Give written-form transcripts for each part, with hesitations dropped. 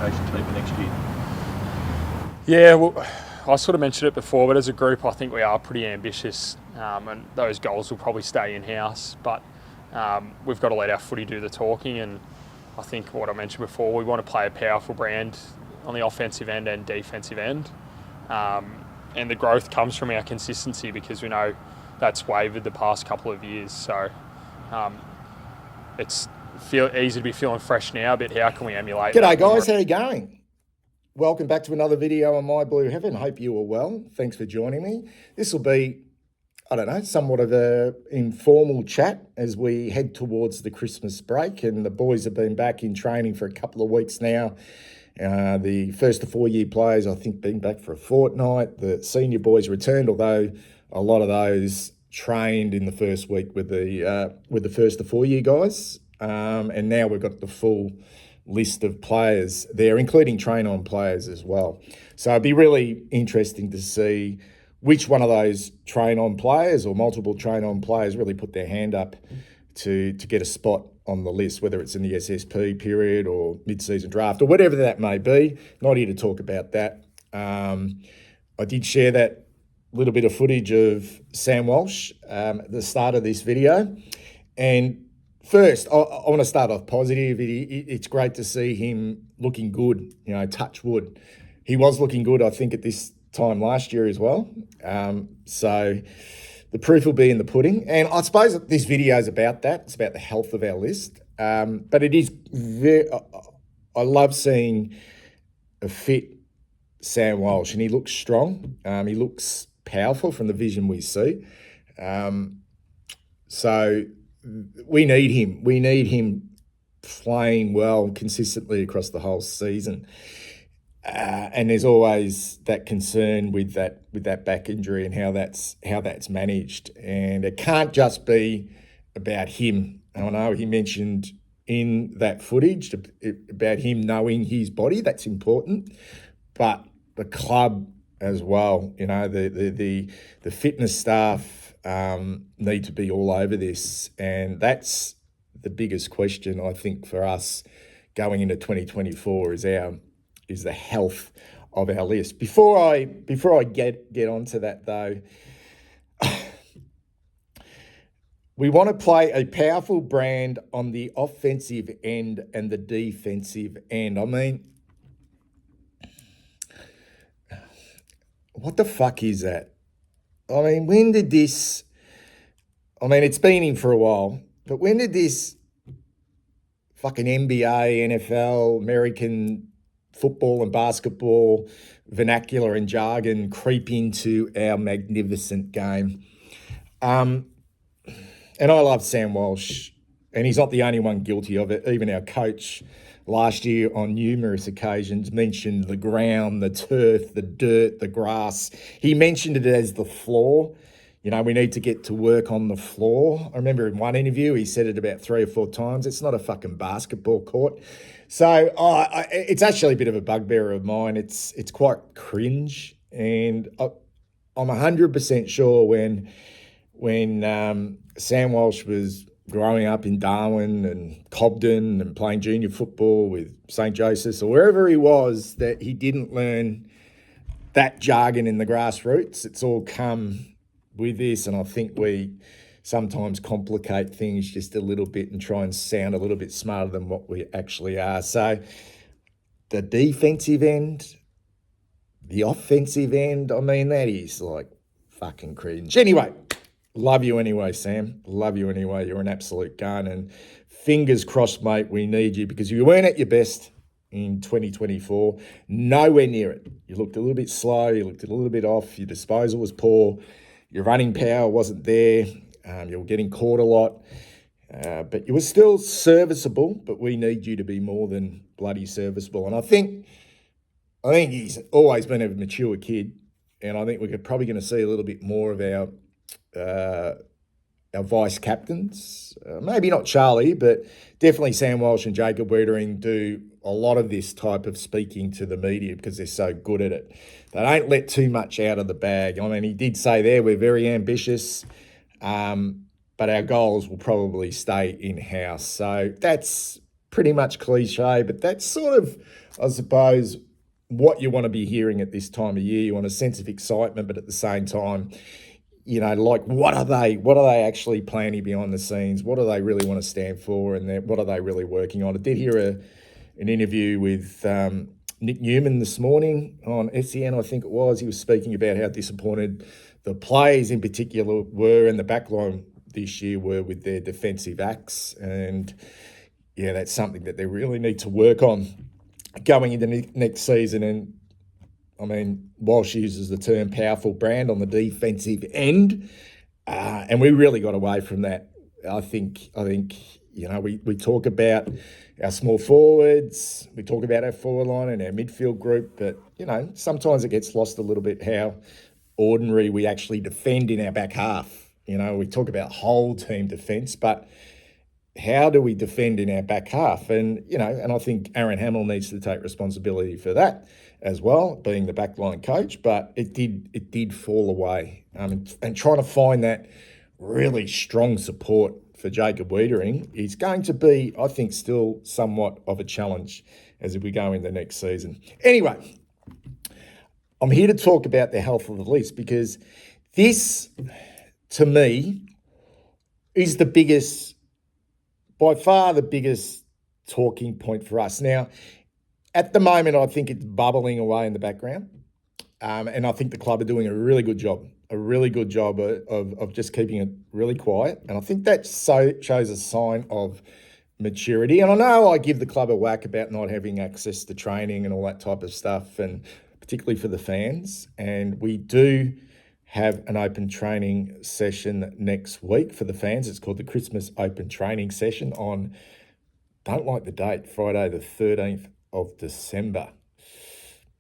education team for next year? Yeah, well, I sort of mentioned it before, but as a group, I think we are pretty ambitious, and those goals will probably stay in-house. But we've got to let our footy do the talking, and I think what I mentioned before, we want to play a powerful brand on the offensive end and defensive end. And the growth comes from our consistency, because we know that's wavered the past couple of years. So it's easy to be feeling fresh now, but how can we emulate G'day that? guys, how you going? Welcome back to another video on My Blue Heaven. Hope you are well. Thanks for joining me. This will be, I don't know, somewhat of an informal chat as we head towards the Christmas break, and the boys have been back in training for a couple of weeks now. The 1st to 4 year players, I think, been back for a fortnight. The senior boys returned, although a lot of those trained in the first week with the 1st to 4 year guys. And now we've got the full list of players there, including train-on players as well. So it'd be really interesting to see which one of those train-on players or multiple train-on players really put their hand up to get a spot on the list, whether it's in the SSP period or mid-season draft or whatever that may be. Not here to talk about that. I did share that little bit of footage of Sam Walsh at the start of this video. And first, I want to start off positive. It's great to see him looking good, touch wood. He was looking good, I think, at this time last year as well. So the proof will be in the pudding. And I suppose this video is about that. It's about the health of our list. But it is I love seeing a fit Sam Walsh, and he looks strong. He looks powerful from the vision we see. So we need him. We need him playing well consistently across the whole season. And there's always that concern with that back injury and how that's managed. And it can't just be about him. I know he mentioned in that footage about him knowing his body. That's important, but the club as well. The fitness staff need to be all over this, and that's the biggest question I think for us going into 2024 is the health of our list. Before I get onto that though, we want to play a powerful brand on the offensive end and the defensive end. I mean, what the fuck is that? I mean, when did this... I mean, it's been in for a while, but when did this fucking NBA, NFL, American football and basketball vernacular and jargon creep into our magnificent game? And I love Sam Walsh, and he's not the only one guilty of it. Even our coach last year on numerous occasions mentioned the ground, the turf, the dirt, the grass. He mentioned it as the floor. We need to get to work on the floor. I remember in one interview, he said it about 3 or 4 times. It's not a fucking basketball court. So it's actually a bit of a bugbear of mine. It's quite cringe. And I'm 100% sure when Sam Walsh was growing up in Darwin and Cobden and playing junior football with St. Joseph's or wherever he was, that he didn't learn that jargon in the grassroots. It's all come with this, and I think we sometimes complicate things just a little bit and try and sound a little bit smarter than what we actually are. So the defensive end, the offensive end, I mean, that is like fucking cringe. Anyway, love you anyway, Sam. Love you anyway. You're an absolute gun, and fingers crossed, mate, we need you, because you weren't at your best in 2024. Nowhere near it. You looked a little bit slow. You looked a little bit off. Your disposal was poor. Your running power wasn't there. You were getting caught a lot. But you were still serviceable, but we need you to be more than bloody serviceable. And I think he's always been a mature kid, and I think we're probably going to see a little bit more of our vice captains. Maybe not Charlie, but definitely Sam Walsh and Jacob Wiedering do a lot of this type of speaking to the media because they're so good at it. They don't let too much out of the bag. I mean, he did say there, we're very ambitious, but our goals will probably stay in-house. So that's pretty much cliche, but that's sort of, I suppose, what you want to be hearing at this time of year. You want a sense of excitement, but at the same time, like what are they actually planning behind the scenes? What do they really want to stand for, and what are they really working on? I did hear an interview with Nick Newman this morning on SEN, I think it was. He was speaking about how disappointed the players in particular were, and the backline this year were, with their defensive acts. And yeah, that's something that they really need to work on going into next season. And I mean, Walsh uses the term powerful brand on the defensive end, and we really got away from that. I think we talk about our small forwards, we talk about our forward line and our midfield group, but sometimes it gets lost a little bit how ordinary we actually defend in our back half. We talk about whole team defence, but how do we defend in our back half? And I think Aaron Hamill needs to take responsibility for that as well, being the backline coach. But it did fall away, and trying to find that really strong support for Jacob Wiedering is going to be, I think, still somewhat of a challenge as we go in the next season. Anyway, I'm here to talk about the health of the list, because this, to me, is by far the biggest talking point for us. Now, at the moment, I think it's bubbling away in the background, and I think the club are doing a really good job of just keeping it really quiet. And I think that shows a sign of maturity. And I know I give the club a whack about not having access to training and all that type of stuff, and particularly for the fans. And we do have an open training session next week for the fans. It's called the Christmas Open Training Session on, don't like the date, Friday the 13th of December.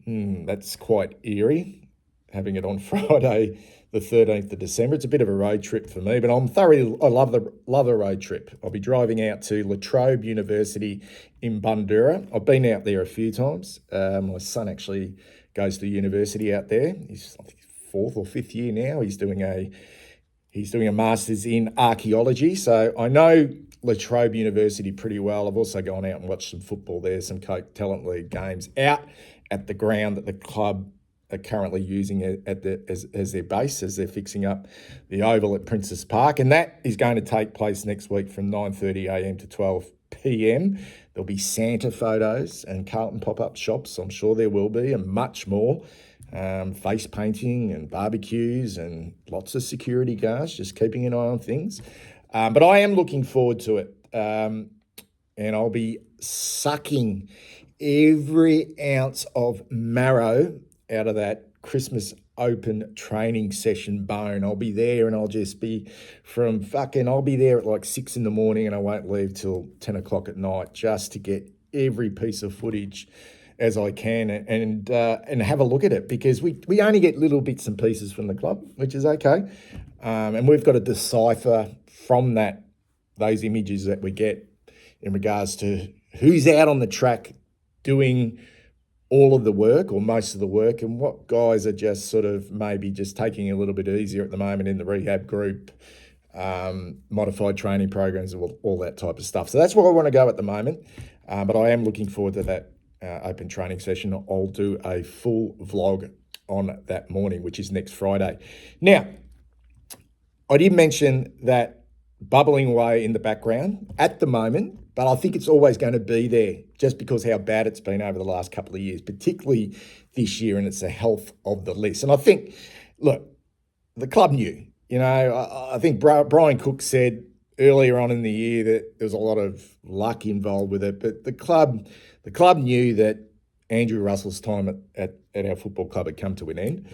That's quite eerie, having it on Friday the 13th of December. It's a bit of a road trip for me, but I love a road trip. I'll be driving out to La Trobe University in Bundoora. I've been out there a few times. My son actually goes to university out there. He's, I think, 4th or 5th year now. He's doing a master's in archaeology. So I know La Trobe University pretty well. I've also gone out and watched some football there, some Coke Talent League games out at the ground that the club are currently using as their base, as they're fixing up the Oval at Princess Park. And that is going to take place next week from 9:30am to 12pm. There'll be Santa photos and Carlton pop-up shops, I'm sure there will be, and much more. Face painting and barbecues and lots of security guards just keeping an eye on things. But I am looking forward to it. And I'll be sucking every ounce of marrow out of that Christmas Open training session bone. I'll be there, and I'll just be I'll be there at like 6 a.m, and I won't leave till 10 o'clock at night, just to get every piece of footage as I can and have a look at it, because we only get little bits and pieces from the club, which is okay. And we've got to decipher from those images that we get in regards to who's out on the track doing all of the work or most of the work, and what guys are just sort of maybe just taking it a little bit easier at the moment in the rehab group, modified training programs, all that type of stuff. So that's where I want to go at the moment. But I am looking forward to that open training session. I'll do a full vlog on that morning, which is next Friday. Now, I did mention that bubbling away in the background at the moment, but I think it's always going to be there just because how bad it's been over the last couple of years, particularly this year, and it's the health of the list. And I think, look, the club knew, I think Brian Cook said earlier on in the year that there was a lot of luck involved with it, but the club knew that Andrew Russell's time at our football club had come to an end,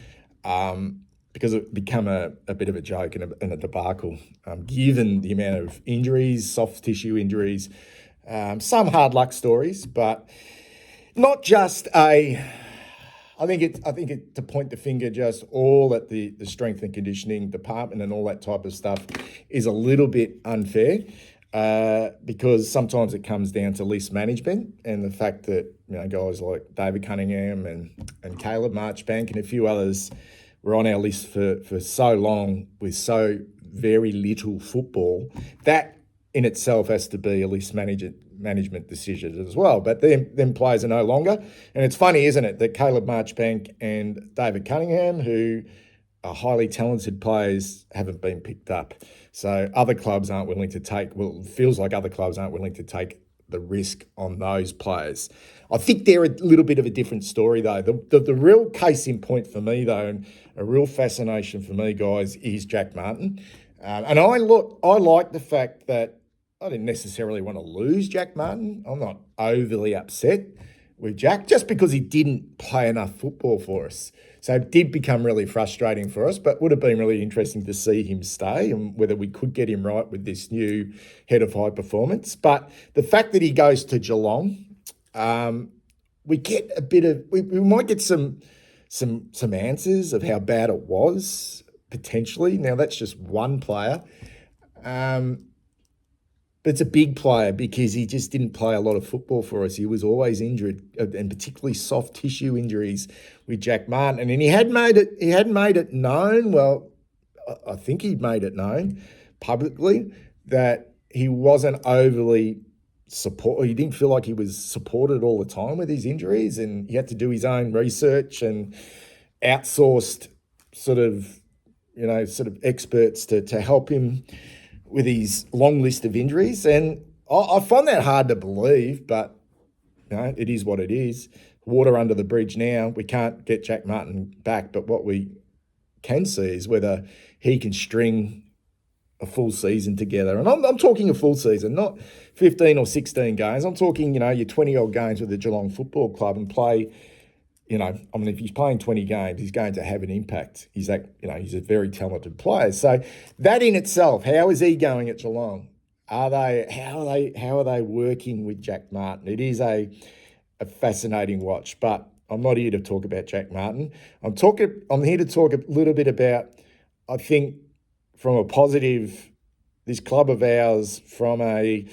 because it become a bit of a joke and a debacle, given the amount of injuries, soft tissue injuries, some hard luck stories, but not just I think it to point the finger just all at the strength and conditioning department and all that type of stuff is a little bit unfair, because sometimes it comes down to list management and the fact that guys like David Cunningham and Caleb Marchbank and a few others were on our list for so long with so very little football that in itself has to be a list management decision as well. But them players are no longer. And it's funny, isn't it, that Caleb Marchbank and David Cunningham, who are highly talented players, haven't been picked up. So other clubs aren't willing to take, well, it feels like other clubs aren't willing to take the risk on those players. I think they're a little bit of a different story, though. The real case in point for me, though, and a real fascination for me, guys, is Jack Martin. And I like the fact that I didn't necessarily want to lose Jack Martin. I'm not overly upset with Jack just because he didn't play enough football for us. So it did become really frustrating for us, but would have been really interesting to see him stay and whether we could get him right with this new head of high performance. But the fact that he goes to Geelong, we get a bit of, we might get some answers of how bad it was, potentially. Now, that's just one player. But it's a big player because he just didn't play a lot of football for us. He was always injured, and particularly soft tissue injuries with Jack Martin. And he had made it known. Well, I think he'd made it known publicly that he wasn't overly he didn't feel like he was supported all the time with his injuries, and he had to do his own research and outsourced sort of experts to help him with his long list of injuries. And I find that hard to believe, but it is what it is. Water under the bridge now. We can't get Jack Martin back, but what we can see is whether he can string a full season together. And I'm talking a full season, not 15 or 16 games. I'm talking, your 20-odd games with the Geelong Football Club and play. If he's playing 20 games, he's going to have an impact. He's a very talented player. So that in itself, how is he going at Geelong? How are they working with Jack Martin? It is a fascinating watch, but I'm not here to talk about Jack Martin. I'm here to talk a little bit about, I think, from a positive, this club of ours, from a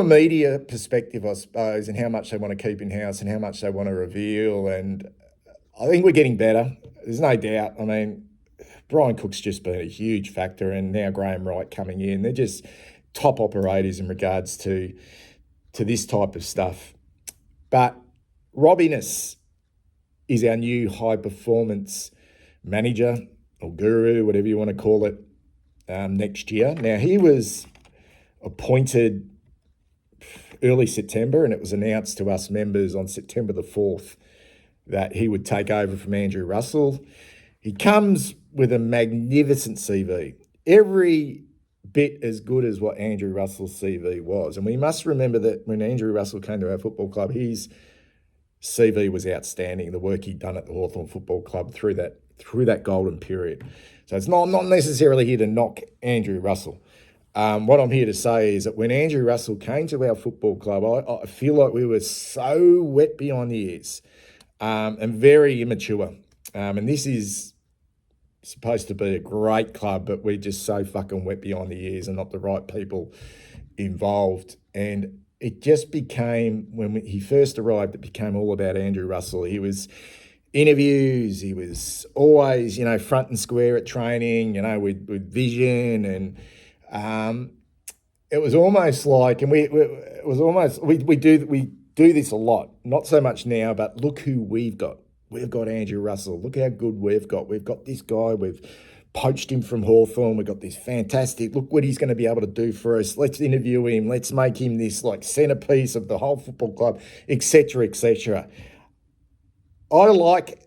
media perspective, I suppose, and how much they want to keep in-house and how much they want to reveal. And I think we're getting better. There's no doubt. I mean, Brian Cook's just been a huge factor, and now Graham Wright coming in. They're just top operators in regards to this type of stuff. But Rob Innes is our new high-performance manager or guru, whatever you want to call it, next year. Now, he was appointed early September, and it was announced to us members on September the 4th that he would take over from Andrew Russell. He comes with a magnificent CV, every bit as good as what Andrew Russell's CV was. And we must remember that when Andrew Russell came to our football club, his CV was outstanding, the work he'd done at the Hawthorn Football Club through that golden period. So I'm not necessarily here to knock Andrew Russell. What I'm here to say is that when Andrew Russell came to our football club, I feel like we were so wet behind the ears and very immature. And this is supposed to be a great club, but we're just so fucking wet behind the ears and not the right people involved. And it just became, when he first arrived, it became all about Andrew Russell. He was interviews, he was always, front and square at training, with vision, and it was almost like, and we do this a lot, not so much now, but look who we've got. We've got Andrew Russell. Look how good we've got. We've got this guy. We've poached him from Hawthorn. We've got this fantastic, look what he's going to be able to do for us. Let's interview him. Let's make him this centerpiece of the whole football club, etc., etc. I like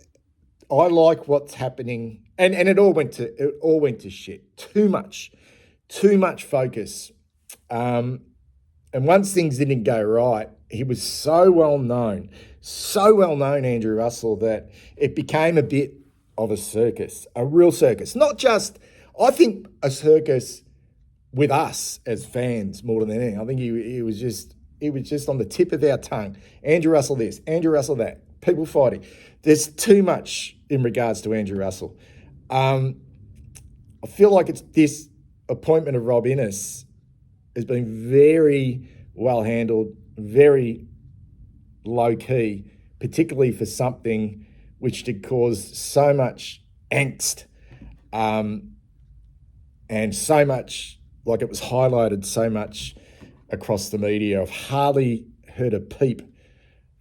what's happening, and it all went to shit. Too much focus. And once things didn't go right, he was so well known, Andrew Russell, that it became a bit of a circus, a real circus. Not just, I think, a circus with us as fans more than anything. I think he was just on the tip of our tongue. Andrew Russell this, Andrew Russell that, people fighting. There's too much in regards to Andrew Russell. I feel like it's this appointment of Rob Innes has been very well handled, very low key, particularly for something which did cause so much angst and so much, like it was highlighted so much across the media. I've hardly heard a peep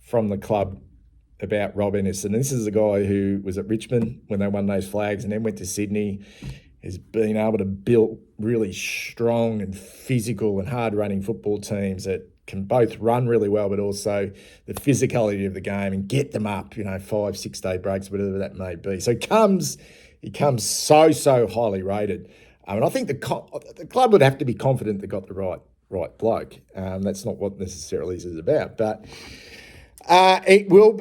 from the club about Rob Ennis. And this is a guy who was at Richmond when they won those flags and then went to Sydney, has been able to build really strong and physical and hard-running football teams that can both run really well, but also the physicality of the game and get them up, 5-6 day breaks, whatever that may be. So he comes so highly rated. And I think the club would have to be confident they got the right bloke. That's not what necessarily this is about, but it will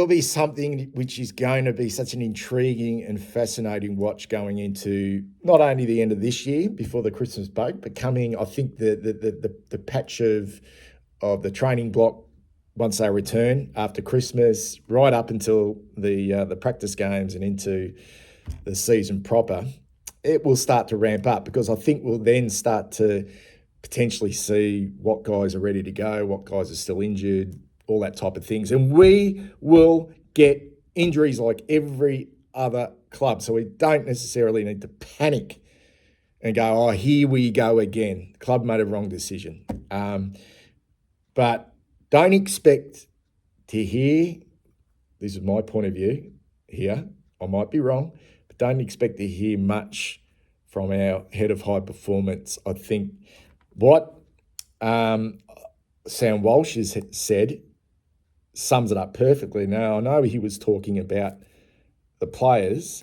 be something which is going to be such an intriguing and fascinating watch going into not only the end of this year before the Christmas break, but coming, I think, the patch of the training block once they return after Christmas, right up until the practice games and into the season proper. It will start to ramp up because I think we'll then start to potentially see what guys are ready to go, what guys are still injured, all that type of things. And we will get injuries like every other club. So we don't necessarily need to panic and go, oh, here we go again. The club made a wrong decision. But don't expect to hear, this is my point of view here, I might be wrong, but don't expect to hear much from our head of high performance. I think what Sam Walsh has said sums it up perfectly. Now, I know he was talking about the players,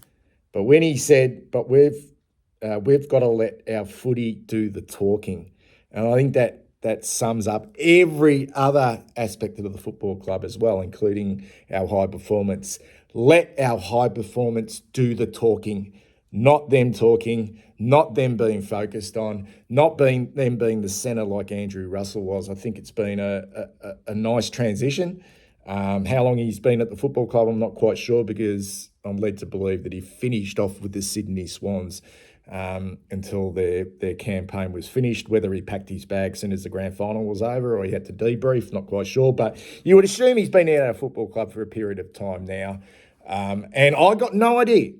but when he said, but we've got to let our footy do the talking. And I think that sums up every other aspect of the football club as well, including our high performance. Let our high performance do the talking, not them talking, not them being focused on, not them being the centre like Andrew Russell was. I think it's been a nice transition. How long he's been at the football club, I'm not quite sure, because I'm led to believe that he finished off with the Sydney Swans until their campaign was finished. Whether he packed his bag as soon as the grand final was over or he had to debrief, not quite sure. But you would assume he's been out of our football club for a period of time now. And I got no idea.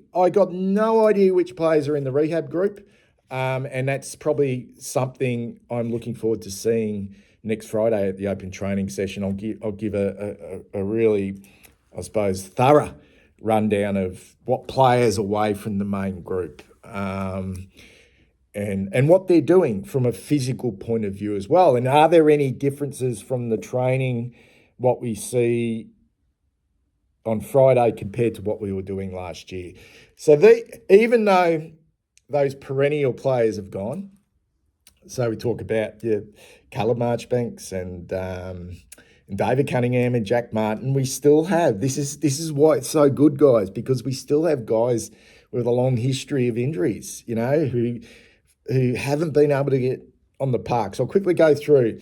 Which players are in the rehab group. And that's probably something I'm looking forward to seeing next Friday at the open training session. I'll give a really, I suppose, thorough rundown of what players away from the main group, and what they're doing from a physical point of view as well. And are there any differences from the training, what we see on Friday compared to what we were doing last year? So even though those perennial players have gone, so we talk about Callum Marchbanks and David Cunningham and Jack Martin, we still have, this is why it's so good, guys, because we still have guys with a long history of injuries, who haven't been able to get on the park. So I'll quickly go through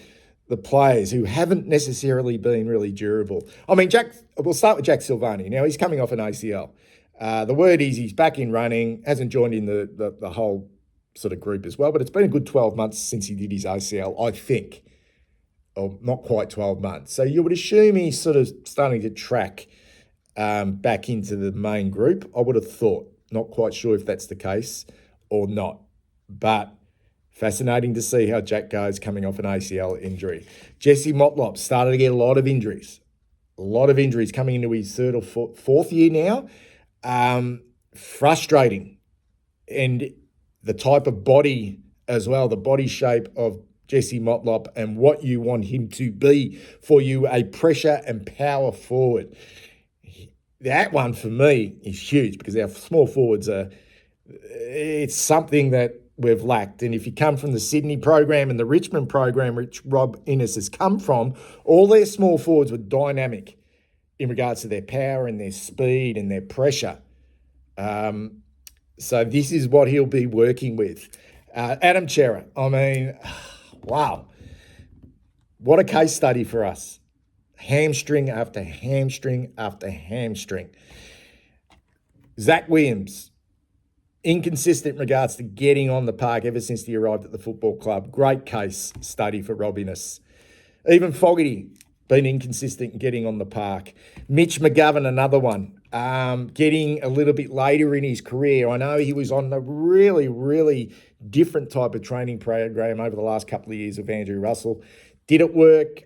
the players who haven't necessarily been really durable. I mean, we'll start with Jack Silvani. Now, he's coming off an ACL. The word is he's back in running, hasn't joined in the whole sort of group as well, but it's been a good 12 months since he did his ACL, I think. Or not quite 12 months. So you would assume he's sort of starting to track back into the main group, I would have thought. Not quite sure if that's the case or not. But fascinating to see how Jack goes coming off an ACL injury. Jesse Motlop started to get a lot of injuries. Coming into his third or fourth year now. Frustrating. And the type of body as well, the body shape of Jesse Motlop and what you want him to be for you, a pressure and power forward. That one for me is huge because our small forwards it's something that we've lacked. And if you come from the Sydney program and the Richmond program, which Rob Ennis has come from, all their small forwards were dynamic in regards to their power and their speed and their pressure. So this is what he'll be working with. Adam Chera, I mean, wow. What a case study for us. Hamstring after hamstring after hamstring. Zach Williams, inconsistent in regards to getting on the park ever since he arrived at the football club. Great case study for Rob Ennis. Even Fogarty, been inconsistent in getting on the park. Mitch McGovern, another one. getting a little bit later in his career. I know he was on a really, really different type of training program over the last couple of years of Andrew Russell. Did it work?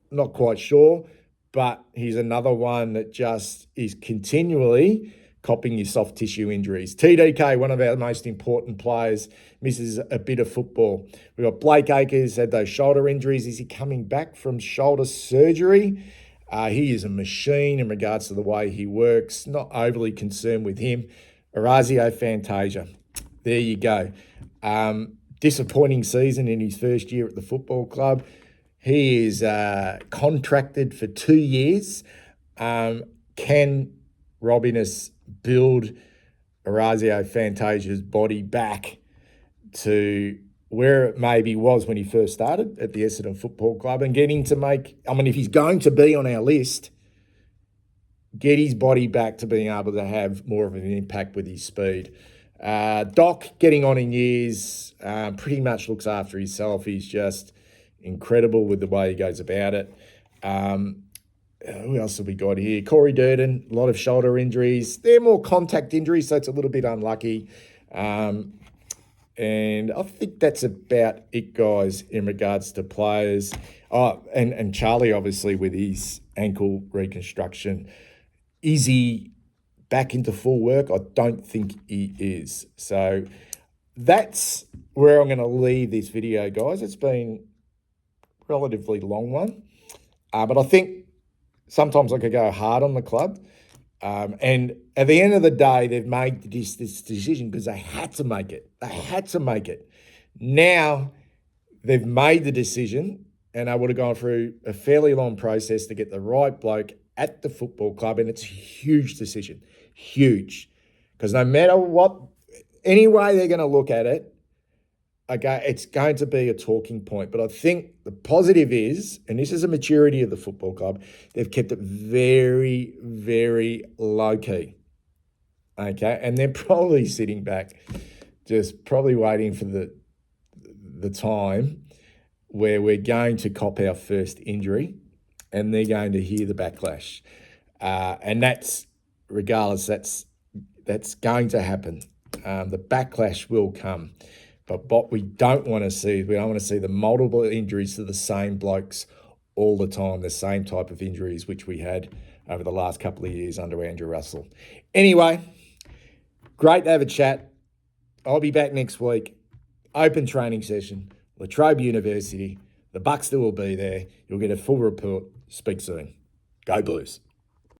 Not quite sure, but he's another one that just is continually copping his soft tissue injuries. TDK, one of our most important players, misses a bit of football. We've got Blake Acres, had those shoulder injuries. Is he coming back from shoulder surgery? He is a machine in regards to the way he works. Not overly concerned with him. Orazio Fantasia. There you go. Disappointing season in his first year at the football club. He is contracted for 2 years. Can Robinus build Orazio Fantasia's body back to where it maybe was when he first started at the Essendon Football Club and get him to make, I mean, if he's going to be on our list, get his body back to being able to have more of an impact with his speed. Doc, getting on in years, pretty much looks after himself. He's just incredible with the way he goes about it. Who else have we got here? Corey Durden, a lot of shoulder injuries. They're more contact injuries, so it's a little bit unlucky. And I think that's about it, guys, in regards to players. Oh, and Charlie, obviously, with his ankle reconstruction. Is he back into full work? I don't think he is. So that's where I'm going to leave this video, guys. It's been a relatively long one. But I think sometimes I could go hard on the club. And at the end of the day, they've made this decision because they had to make it. They had to make it. Now they've made the decision, and I would have gone through a fairly long process to get the right bloke at the football club, and it's a huge decision. Huge. Because no matter what, any way they're going to look at it, okay, it's going to be a talking point. But I think the positive is, and this is a maturity of the football club, they've kept it very, very low-key. Okay, and they're probably sitting back, just probably waiting for the time where we're going to cop our first injury and they're going to hear the backlash. And that's, regardless, that's going to happen. The backlash will come. But what we don't want to see is we don't want to see the multiple injuries to the same blokes all the time, the same type of injuries which we had over the last couple of years under Andrew Russell. Anyway, great to have a chat. I'll be back next week. Open training session, Latrobe University. The Buxter will be there. You'll get a full report. Speak soon. Go Blues.